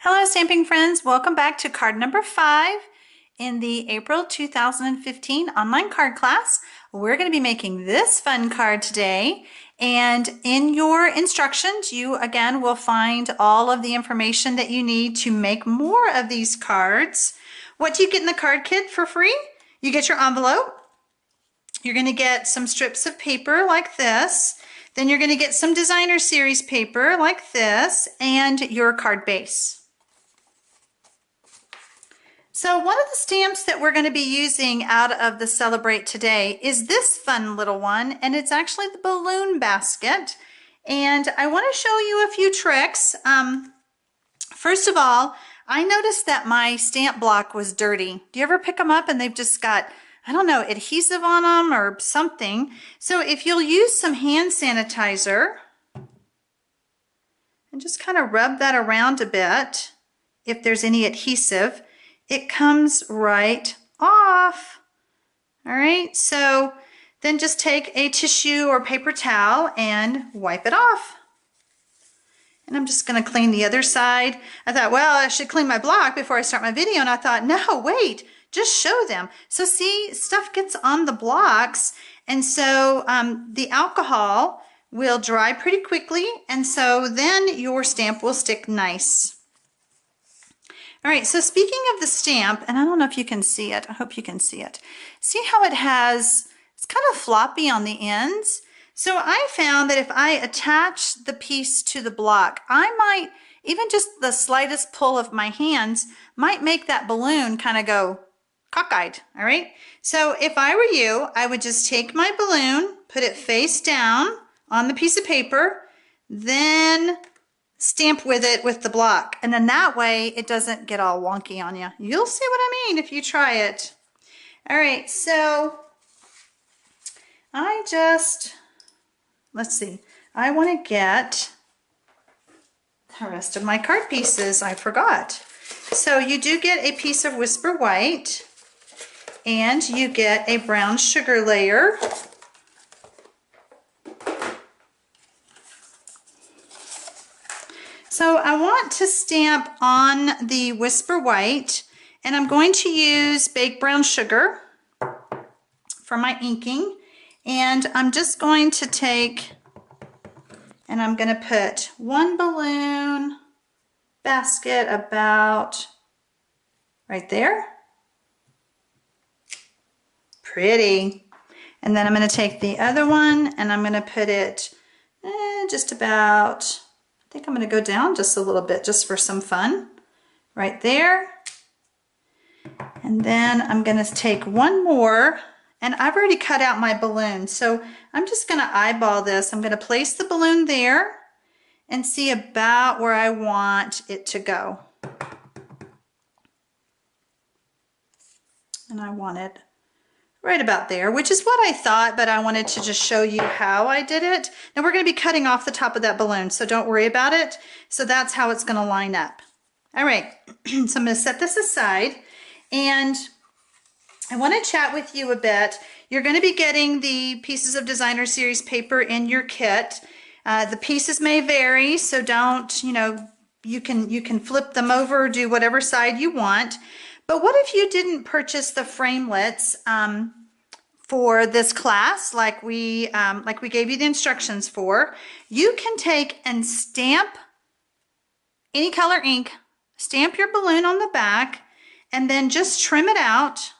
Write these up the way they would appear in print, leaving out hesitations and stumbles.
Hello, stamping friends. Welcome back to card number 5 in the April 2015 online card class. We're going to be making this fun card today. And in your instructions, you again will find all of the information that you need to make more of these cards. What do you get in the card kit for free? You get your envelope. You're going to get some strips of paper like this. Then you're going to get some designer series paper like this and your card base. So one of the stamps that we're going to be using out of the Celebrate today is this fun little one, and it's actually the balloon basket. And I want to show you a few tricks. First of all, I noticed that my stamp block was dirty. Do you ever pick them up and they've just got, I don't know, adhesive on them or something? So if you'll use some hand sanitizer and just kind of rub that around a bit, if there's any adhesive, it comes right off. All right, so then just take a tissue or paper towel and wipe it off. And I'm just going to clean the other side. I thought, well, I should clean my block before I start my video, and I thought, no, wait, just show them. So see, stuff gets on the blocks, and so the alcohol will dry pretty quickly, and so then your stamp will stick nice. All right, so speaking of the stamp, and I don't know if you can see it. I hope you can see it. See how it has, it's kind of floppy on the ends. So I found that if I attach the piece to the block, I might, even just the slightest pull of my hands, might make that balloon kind of go cockeyed, all right? So if I were you, I would just take my balloon, put it face down on the piece of paper, then stamp with it with the block, and then that way it doesn't get all wonky on you. You'll see what I mean if you try it. All right, so I just, let's see, I want to get the rest of my card pieces. I forgot. So you do get a piece of Whisper White, and you get a brown sugar layer. So I want to stamp on the Whisper White, and I'm going to use baked brown sugar for my inking. And I'm just going to take, and I'm going to put one balloon basket about right there. Pretty. And then I'm going to take the other one, and I'm going to put it just about, I think I'm going to go down just a little bit just for some fun right there. And then I'm going to take one more, and I've already cut out my balloon, so I'm just going to eyeball this. I'm going to place the balloon there and see about where I want it to go. And I want it right about there, which is what I thought, but I wanted to just show you how I did it. Now we're going to be cutting off the top of that balloon, so don't worry about it. So that's how it's going to line up. All right, so I'm going to set this aside, and I want to chat with you a bit. You're going to be getting the pieces of designer series paper in your kit. The pieces may vary, so don't, you can flip them over, do whatever side you want. But what if you didn't purchase the framelits for this class, like we gave you the instructions for? You can take and stamp any color ink, stamp your balloon on the back, and then just trim it out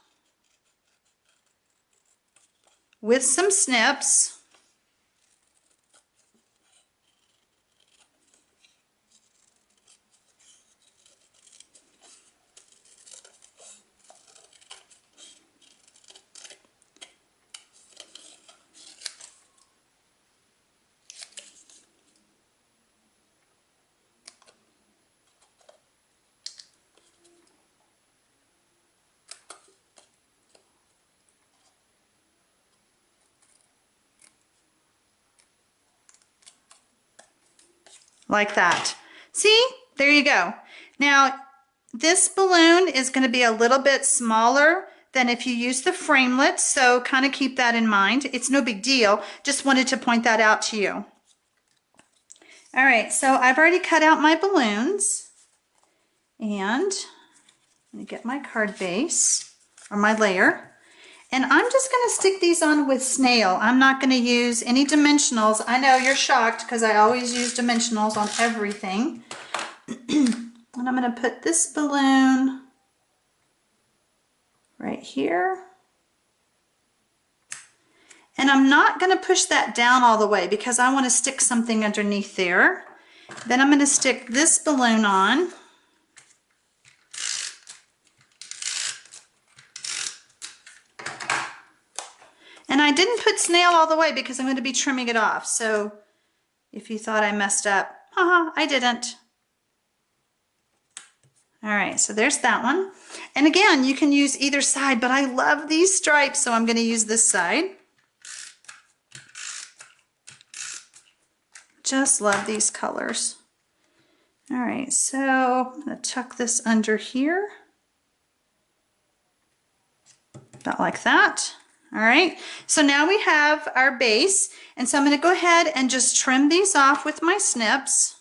with some snips. Like that. See, there you go. Now, this balloon is going to be a little bit smaller than if you use the framelits, so kind of keep that in mind. It's no big deal. Just wanted to point that out to you. All right, so I've already cut out my balloons, And let me get my card base, or my layer. And I'm just going to stick these on with snail. I'm not going to use any dimensionals. I know you're shocked because I always use dimensionals on everything. And I'm going to put this balloon right here. And I'm not going to push that down all the way because I want to stick something underneath there. Then I'm going to stick this balloon on. And I didn't put snail all the way because I'm going to be trimming it off. So if you thought I messed up, I didn't. All right, so there's that one. And again, you can use either side, but I love these stripes, so I'm going to use this side. Just love these colors. All right, so I'm going to tuck this under here. About like that. All right, so now we have our base, and so I'm going to go ahead and just trim these off with my snips.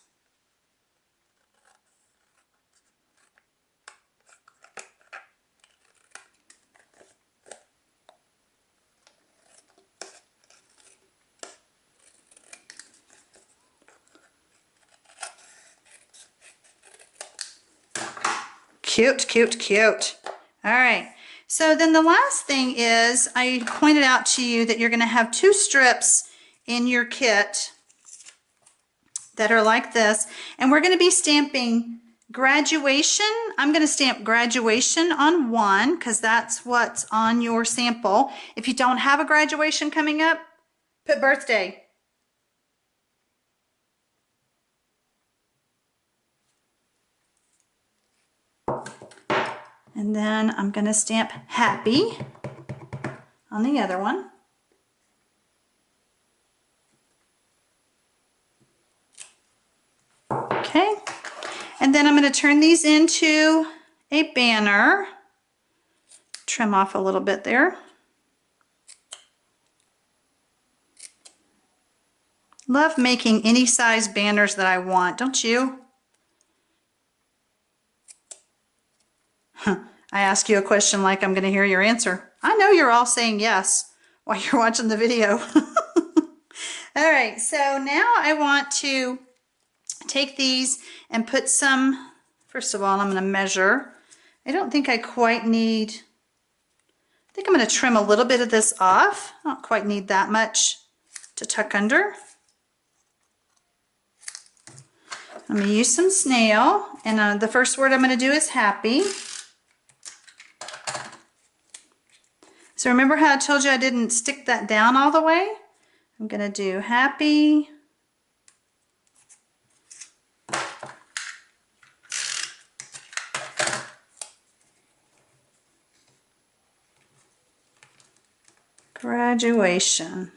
Cute, cute, cute. All right. So then the last thing is I pointed out to you that you're going to have 2 strips in your kit that are like this. And we're going to be stamping graduation. I'm going to stamp graduation on one because that's what's on your sample. If you don't have a graduation coming up, put birthday. And then I'm going to stamp happy on the other one. Okay. And then I'm going to turn these into a banner. Trim off a little bit there. Love making any size banners that I want, don't you? I ask you a question like I'm going to hear your answer. I know you're all saying yes while you're watching the video. All right, so now I want to take these and put some, first of all, I'm going to measure. I don't think I quite need, I think I'm going to trim a little bit of this off. I don't quite need that much to tuck under. I'm going to use some snail, and the first word I'm going to do is happy. So remember how I told you I didn't stick that down all the way? I'm going to do happy. Graduation.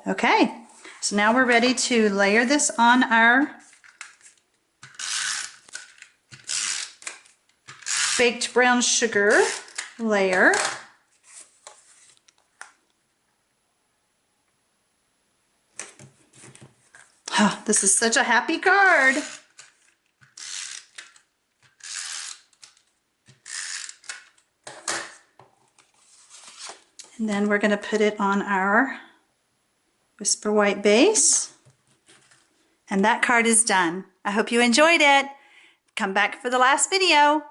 Okay, so now we're ready to layer this on our baked brown sugar layer. Oh, this is such a happy card. And then we're going to put it on our Whisper White base. And that card is done. I hope you enjoyed it. Come back for the last video.